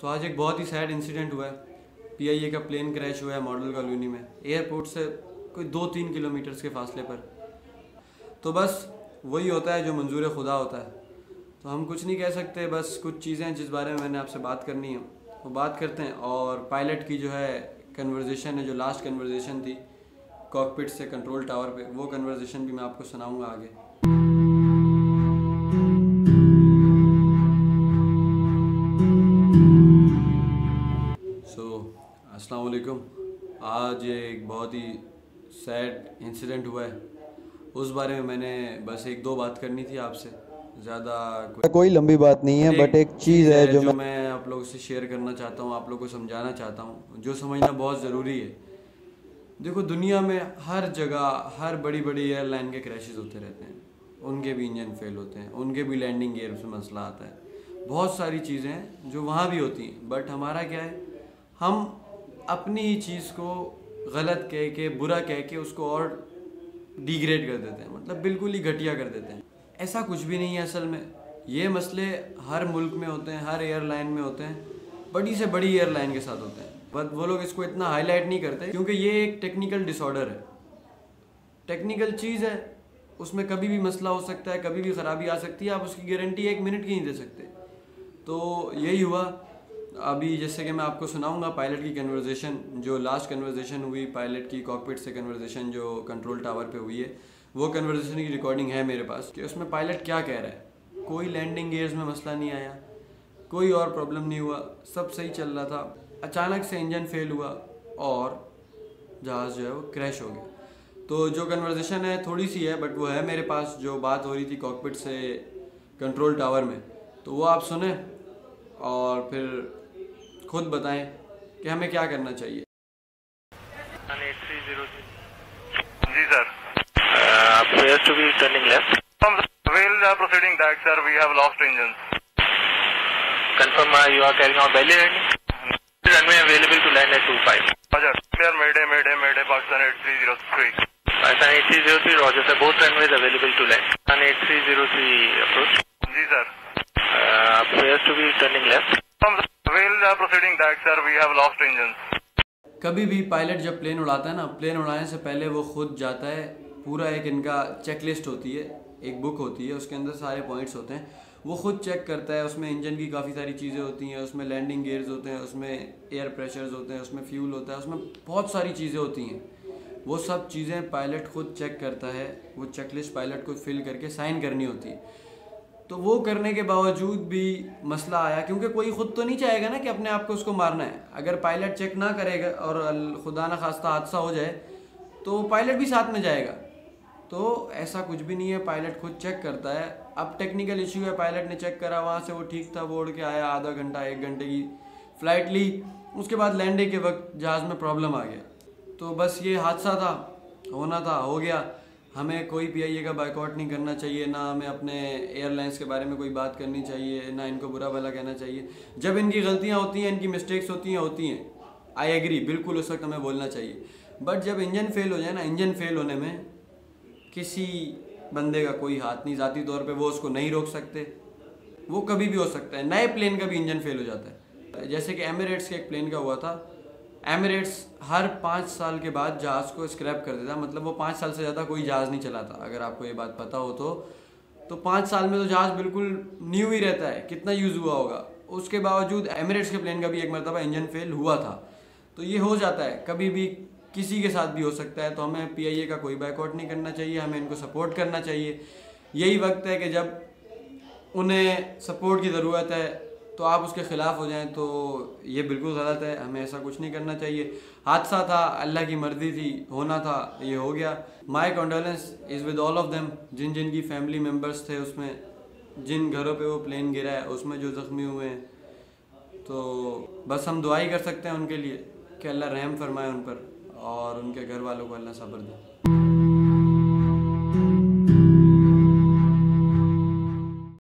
तो आज एक बहुत ही सैड इंसिडेंट हुआ है। पीआईए का प्लेन क्रैश हुआ है मॉडल कॉलोनी में, एयरपोर्ट से कोई 2-3 किलोमीटर्स के फासले पर। तो बस वही होता है जो मंजूर खुदा होता है, तो हम कुछ नहीं कह सकते। बस कुछ चीज़ें जिस बारे में मैंने आपसे बात करनी है वो बात करते हैं। और पायलट की जो है कन्वर्जेशन है, जो लास्ट कन्वर्जेशन थी कॉकपिट से कंट्रोल टावर पे, वो कन्वर्जेशन भी मैं आपको सुनाऊंगा आगे। अस्सलाम वालेकुम। आज एक बहुत ही सैड इंसिडेंट हुआ है, उस बारे में मैंने बस एक दो बात करनी थी आपसे। ज़्यादा कोई लंबी बात नहीं है, बट एक चीज़ है जो मैं आप लोगों से शेयर करना चाहता हूँ, आप लोगों को समझाना चाहता हूँ, जो समझना बहुत ज़रूरी है। देखो, दुनिया में हर जगह हर बड़ी बड़ी एयरलाइन के क्रैशेस होते रहते हैं, उनके भी इंजन फेल होते हैं, उनके भी लैंडिंग गियर में मसला आता है, बहुत सारी चीज़ें हैं जो वहाँ भी होती हैं। बट हमारा क्या है, हम अपनी ही चीज़ को गलत कह के, बुरा कह के उसको और डिग्रेड कर देते हैं, मतलब बिल्कुल ही घटिया कर देते हैं। ऐसा कुछ भी नहीं है। असल में ये मसले हर मुल्क में होते हैं, हर एयरलाइन में होते हैं, बड़ी से बड़ी एयरलाइन के साथ होते हैं। बट वो लोग इसको इतना हाईलाइट नहीं करते क्योंकि ये एक टेक्निकल डिसऑर्डर है, टेक्निकल चीज़ है। उसमें कभी भी मसला हो सकता है, कभी भी ख़राबी आ सकती है, आप उसकी गारंटी 1 मिनट की नहीं दे सकते। तो यही हुआ अभी, जैसे कि मैं आपको सुनाऊंगा पायलट की कन्वर्जेशन, जो लास्ट कन्वर्जेशन हुई पायलट की कॉकपिट से कन्वर्जेशन जो कंट्रोल टावर पे हुई है, वो कन्वर्जेशन की रिकॉर्डिंग है मेरे पास कि उसमें पायलट क्या कह रहा है। कोई लैंडिंग गियर्स में मसला नहीं आया, कोई और प्रॉब्लम नहीं हुआ, सब सही चल रहा था। अचानक से इंजन फेल हुआ और जहाज़ जो है वो क्रैश हो गया। तो जो कन्वर्जेशन है थोड़ी सी है, बट वो है मेरे पास, जो बात हो रही थी कॉकपिट से कंट्रोल टावर में। तो वो आप सुने और फिर खुद बताएं कि हमें क्या करना चाहिए। जी sir, appears to be turning left. We'll proceeding back, sir. We have lost engines. Confirm you are carrying out belly landing. Runway available to land at 25. Roger. Clear. Mayday, Pakistan 8303. Pakistan 8303, Roger sir. Both runways available to land. Pakistan 8303 approach. जी sir, appears to be turning left. We'll proceeding back, sir. We have lost engines. कभी भी pilot जब plane उड़ाता है ना, plane उड़ाने से पहले वो खुद जाता है, पूरा एक इनका चेकलिस्ट होती है, एक बुक होती है, उसके अंदर सारे पॉइंट्स होते हैं, वो खुद चेक करता है। उसमें इंजन की काफ़ी सारी चीज़ें होती हैं, उसमें लैंडिंग गियर्स होते हैं, उसमें एयर प्रेशर्स होते हैं, उसमें फ्यूल होता है, उसमें बहुत सारी चीज़ें होती हैं। वो सब चीज़ें पायलट खुद चेक करता है, वो चेकलिस्ट पायलट को फिल करके साइन करनी होती है। तो वो करने के बावजूद भी मसला आया, क्योंकि कोई खुद तो नहीं चाहेगा ना कि अपने आप को उसको मारना है। अगर पायलट चेक ना करेगा और खुदा ना खास्ता हादसा हो जाए तो पायलट भी साथ में जाएगा। तो ऐसा कुछ भी नहीं है, पायलट खुद चेक करता है। अब टेक्निकल इशू है, पायलट ने चेक करा, वहाँ से वो ठीक था, वो उड़ के आया, आधा घंटा 1 घंटे की फ़्लाइट ली, उसके बाद लैंडिंग के वक्त जहाज़ में प्रॉब्लम आ गया। तो बस ये हादसा था, होना था, हो गया। हमें कोई पीआईए का बायकॉट नहीं करना चाहिए, ना हमें अपने एयरलाइंस के बारे में कोई बात करनी चाहिए, ना इनको बुरा भला कहना चाहिए। जब इनकी गलतियां होती हैं, इनकी मिस्टेक्स होती हैं, आई एग्री, बिल्कुल उस वक्त हमें बोलना चाहिए। बट जब इंजन फेल हो जाए ना, इंजन फेल होने में किसी बंदे का कोई हाथ नहीं, ज़ाती तौर पे वो उसको नहीं रोक सकते, वो कभी भी हो सकता है। नए प्लेन का भी इंजन फेल हो जाता है, जैसे कि एमिरेट्स के एक प्लेन का हुआ था। एमिरेट्स हर 5 साल के बाद जहाज़ को स्क्रैप कर देता, मतलब वो 5 साल से ज़्यादा कोई जहाज़ नहीं चलाता, अगर आपको ये बात पता हो तो 5 साल में तो जहाज़ बिल्कुल न्यू ही रहता है, कितना यूज़ हुआ होगा। उसके बावजूद एमिरेट्स के प्लेन का भी एक मरतबा इंजन फेल हुआ था। तो ये हो जाता है, कभी भी किसी के साथ भी हो सकता है। तो हमें पीआईए का कोई बायकॉट नहीं करना चाहिए, हमें इनको सपोर्ट करना चाहिए। यही वक्त है कि जब उन्हें सपोर्ट की ज़रूरत है तो आप उसके ख़िलाफ़ हो जाएं, तो ये बिल्कुल गलत है। हमें ऐसा कुछ नहीं करना चाहिए। हादसा था, अल्लाह की मर्ज़ी थी, होना था, ये हो गया। My condolence is with all of them, जिन जिन की फैमिली मेम्बर्स थे उसमें, जिन घरों पे वो प्लेन गिरा है उसमें जो ज़ख्मी हुए हैं। तो बस हम दुआ ही कर सकते हैं उनके लिए कि अल्लाह रहम फरमाए उन पर और उनके घर वालों को अल्लाह सब्र दे।